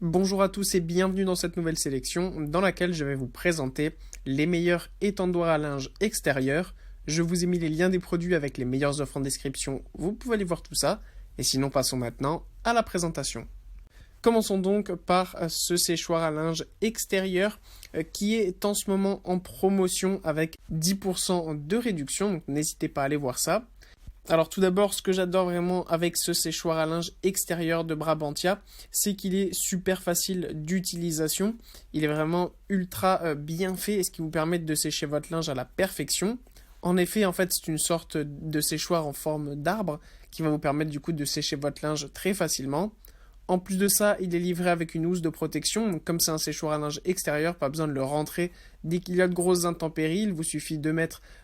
Bonjour à tous et bienvenue dans cette nouvelle sélection dans laquelle je vais vous présenter les meilleurs étendoirs à linge extérieurs. Je vous ai mis les liens des produits avec les meilleures offres en description, vous pouvez aller voir tout ça. Et sinon passons maintenant à la présentation. Commençons donc par ce séchoir à linge extérieur qui est en ce moment en promotion avec 10% de réduction, donc n'hésitez pas à aller voir ça. Alors tout d'abord, ce que j'adore vraiment avec ce séchoir à linge extérieur de Brabantia, c'est qu'il est super facile d'utilisation. Il est vraiment ultra bien fait et ce qui vous permet de sécher votre linge à la perfection. En effet, en fait, c'est une sorte de séchoir en forme d'arbre qui va vous permettre du coup de sécher votre linge très facilement. En plus de ça, il est livré avec une housse de protection, donc comme c'est un séchoir à linge extérieur, pas besoin de le rentrer dès qu'il y a de grosses intempéries, il vous suffit de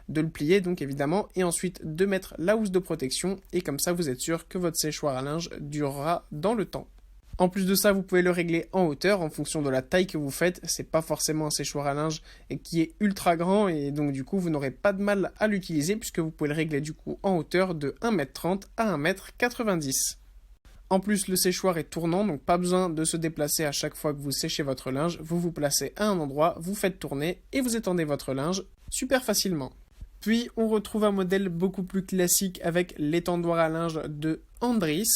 le plier donc évidemment, et ensuite de mettre la housse de protection, et comme ça vous êtes sûr que votre séchoir à linge durera dans le temps. En plus de ça, vous pouvez le régler en hauteur en fonction de la taille que vous faites, c'est pas forcément un séchoir à linge qui est ultra grand, et donc du coup vous n'aurez pas de mal à l'utiliser puisque vous pouvez le régler du coup en hauteur de 1m30 à 1m90. En plus, le séchoir est tournant, donc pas besoin de se déplacer à chaque fois que vous séchez votre linge. Vous vous placez à un endroit, vous faites tourner et vous étendez votre linge super facilement. Puis, on retrouve un modèle beaucoup plus classique avec l'étendoir à linge de Andris.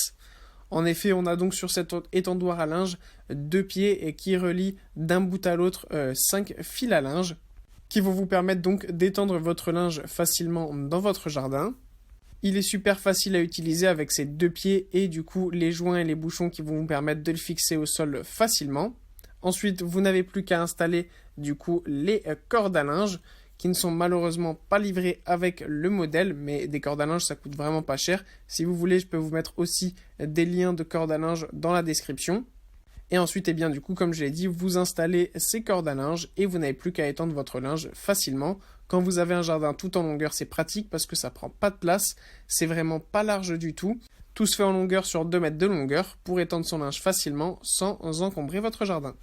En effet, on a donc sur cet étendoir à linge deux pieds qui relient d'un bout à l'autre 5 fils à linge qui vont vous permettre donc d'étendre votre linge facilement dans votre jardin. Il est super facile à utiliser avec ses deux pieds et du coup les joints et les bouchons qui vont vous permettre de le fixer au sol facilement. Ensuite, vous n'avez plus qu'à installer du coup les cordes à linge qui ne sont malheureusement pas livrées avec le modèle, mais des cordes à linge ça coûte vraiment pas cher. Si vous voulez, je peux vous mettre aussi des liens de cordes à linge dans la description. Et ensuite, eh bien, du coup, comme je l'ai dit, vous installez ces cordes à linge et vous n'avez plus qu'à étendre votre linge facilement. Quand vous avez un jardin tout en longueur, c'est pratique parce que ça prend pas de place, c'est vraiment pas large du tout. Tout se fait en longueur sur 2 mètres de longueur pour étendre son linge facilement sans encombrer votre jardin.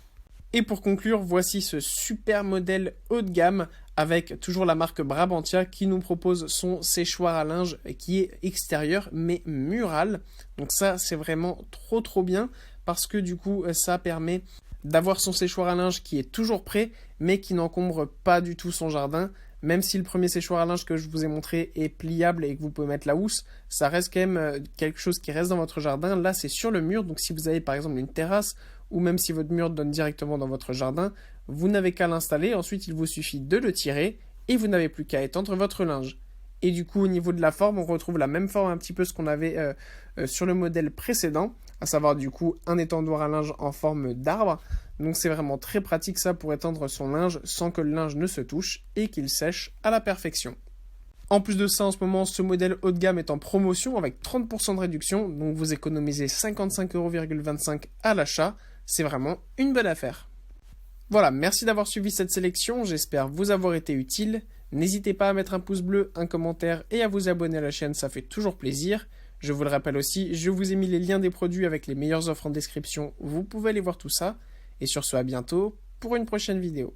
Et pour conclure, voici ce super modèle haut de gamme avec toujours la marque Brabantia qui nous propose son séchoir à linge qui est extérieur mais mural. Donc ça, c'est vraiment trop bien parce que du coup, ça permet d'avoir son séchoir à linge qui est toujours prêt mais qui n'encombre pas du tout son jardin. Même si le premier séchoir à linge que je vous ai montré est pliable et que vous pouvez mettre la housse, ça reste quand même quelque chose qui reste dans votre jardin. Là, c'est sur le mur, donc si vous avez par exemple une terrasse ou même si votre mur donne directement dans votre jardin, vous n'avez qu'à l'installer. Ensuite, il vous suffit de le tirer et vous n'avez plus qu'à étendre votre linge. Et du coup, au niveau de la forme, on retrouve la même forme un petit peu ce qu'on avait sur le modèle précédent, à savoir du coup un étendoir à linge en forme d'arbre. Donc c'est vraiment très pratique ça pour étendre son linge sans que le linge ne se touche et qu'il sèche à la perfection. En plus de ça, en ce moment, ce modèle haut de gamme est en promotion avec 30% de réduction, donc vous économisez 55,25€ à l'achat. C'est vraiment une belle affaire. Voilà, merci d'avoir suivi cette sélection, j'espère vous avoir été utile. N'hésitez pas à mettre un pouce bleu, un commentaire et à vous abonner à la chaîne, ça fait toujours plaisir. Je vous le rappelle aussi, je vous ai mis les liens des produits avec les meilleures offres en description, vous pouvez aller voir tout ça. Et sur ce, à bientôt pour une prochaine vidéo.